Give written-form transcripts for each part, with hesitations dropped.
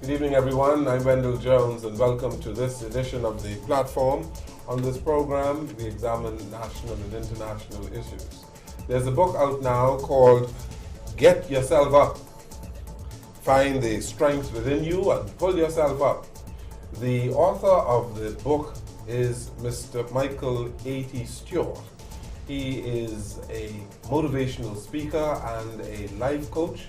Good evening, everyone. I'm Wendell Jones, and welcome to this edition of the platform. On this program, we examine national and international issues. There's a book out now called Get Yourself Up. Find the strength within you and pull yourself up. The author of the book is Mr. Michael A.T. Stewart. He is a motivational speaker and a life coach.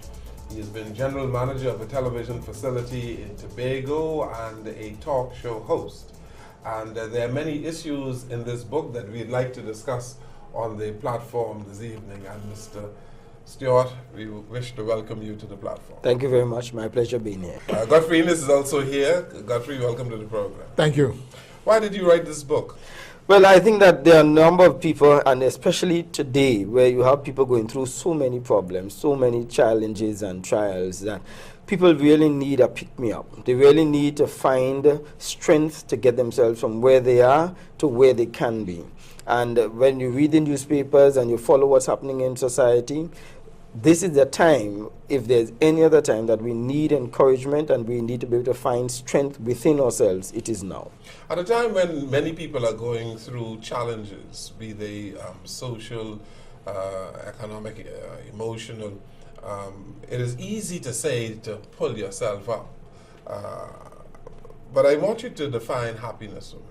He has been general manager of a television facility in Tobago and a talk show host. And there are many issues in this book that we'd like to discuss on the platform this evening. And Mr. Stewart, we wish to welcome you to the platform. Thank you very much. My pleasure being here. Godfrey Innes is also here. Godfrey, welcome to the program. Thank you. Why did you write this book? Well, I think that there are a number of people, and especially today, where you have people going through so many problems, so many challenges and trials, that people really need a pick-me-up. They really need to find strength to get themselves from where they are to where they can be. And when you read the newspapers and you follow what's happening in society, this is the time, if there's any other time, that we need encouragement and we need to be able to find strength within ourselves. It is now. At a time when many people are going through challenges, be they social, economic, emotional, it is easy to say to pull yourself up. But I want you to define happiness for me.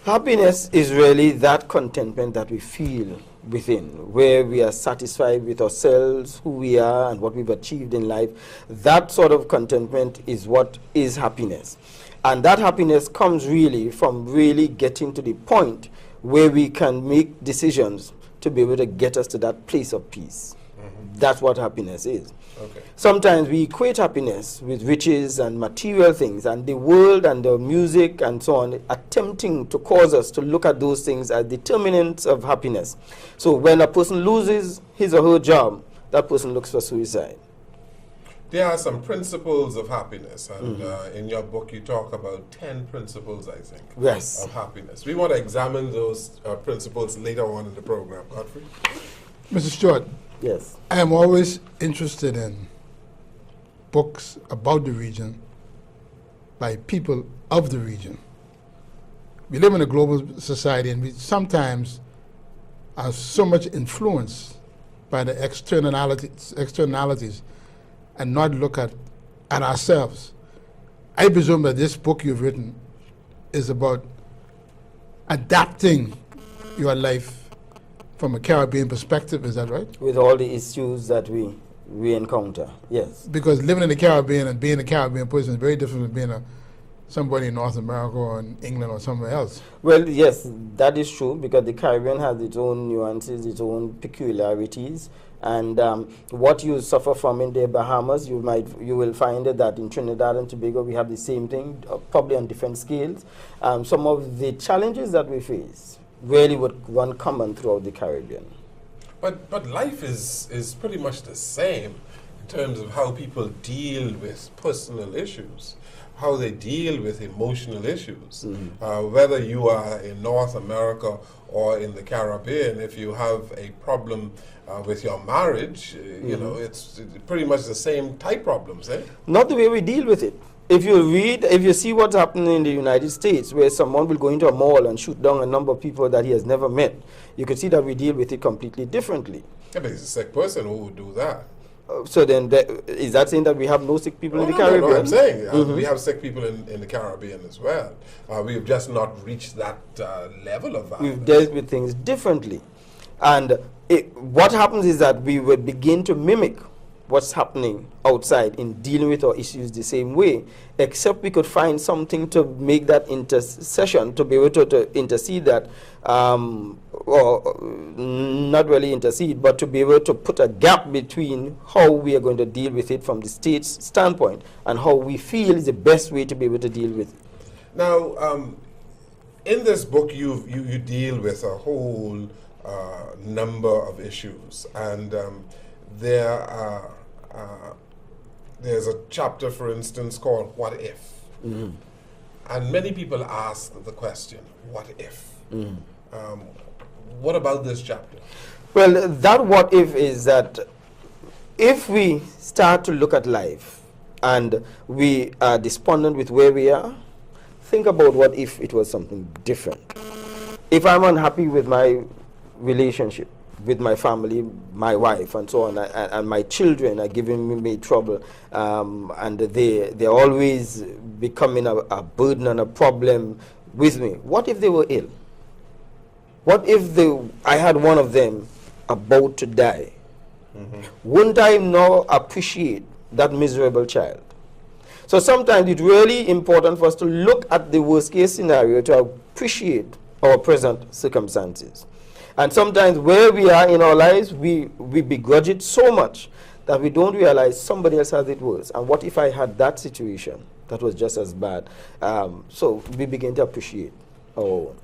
Happiness is really that contentment that we feel within, where we are satisfied with ourselves, who we are, and what we've achieved in life. That sort of contentment is what is happiness. And that happiness comes really from really getting to the point where we can make decisions to be able to get us to that place of peace. That's what happiness is. Okay. Sometimes we equate happiness with riches and material things, and the world and the music and so on attempting to cause us to look at those things as determinants of happiness. So when a person loses his or her job, that person looks for suicide. There are some principles of happiness, and in your book you talk about 10 principles, I think, Yes. of happiness. We want to examine those principles later on in the program. Godfrey? Mr. Stewart, Yes. I am always interested in books about the region by people of the region. We live in a global society, and we sometimes are so much influenced by the externalities and not look at ourselves. I presume that this book you've written is about adapting your life from a Caribbean perspective, is that right? With all the issues that we encounter, yes. Because living in the Caribbean and being a Caribbean person is very different from being somebody in North America or in England or somewhere else. Well, yes, that is true, because the Caribbean has its own nuances, its own peculiarities, and what you suffer from in the Bahamas, you will find that in Trinidad and Tobago we have the same thing, probably on different scales. Some of the challenges that we face really would run common throughout the Caribbean. But life is pretty much the same in terms of how people deal with personal issues, how they deal with emotional issues. Whether you are in North America or in the Caribbean, if you have a problem with your marriage, you know, it's pretty much the same type problems, eh? Not the way we deal with it. If you see what's happening in the United States, where someone will go into a mall and shoot down a number of people that he has never met, you can see that we deal with it completely differently. Yeah, but it's a sick person who would do that. So then, is that saying that we have no sick people in the Caribbean? No, I'm saying we have sick people in the Caribbean as well. We have just not reached that level of violence. We've dealt with things differently. And what happens is that we will begin to mimic what's happening outside in dealing with our issues the same way, except we could find something to make that intercession, to be able to intercede that, or not really intercede, but to be able to put a gap between how we are going to deal with it from the state's standpoint and how we feel is the best way to be able to deal with it. Now, in this book, you deal with a whole number of issues, and there's a chapter, for instance, called "What If," and many people ask the question, "What if?" What about this chapter? Well, that what if is that if we start to look at life and we are despondent with where we are, think about what if it was something different. If I'm unhappy with my relationship, with my family, my wife, and so on, and my children are giving me trouble, and they're always becoming a burden and a problem with me. What if they were ill? What if I had one of them about to die? Wouldn't I now appreciate that miserable child? So sometimes it's really important for us to look at the worst case scenario to appreciate our present circumstances. And sometimes where we are in our lives, we begrudge it so much that we don't realize somebody else has it worse. And what if I had that situation that was just as bad? So we begin to appreciate our own.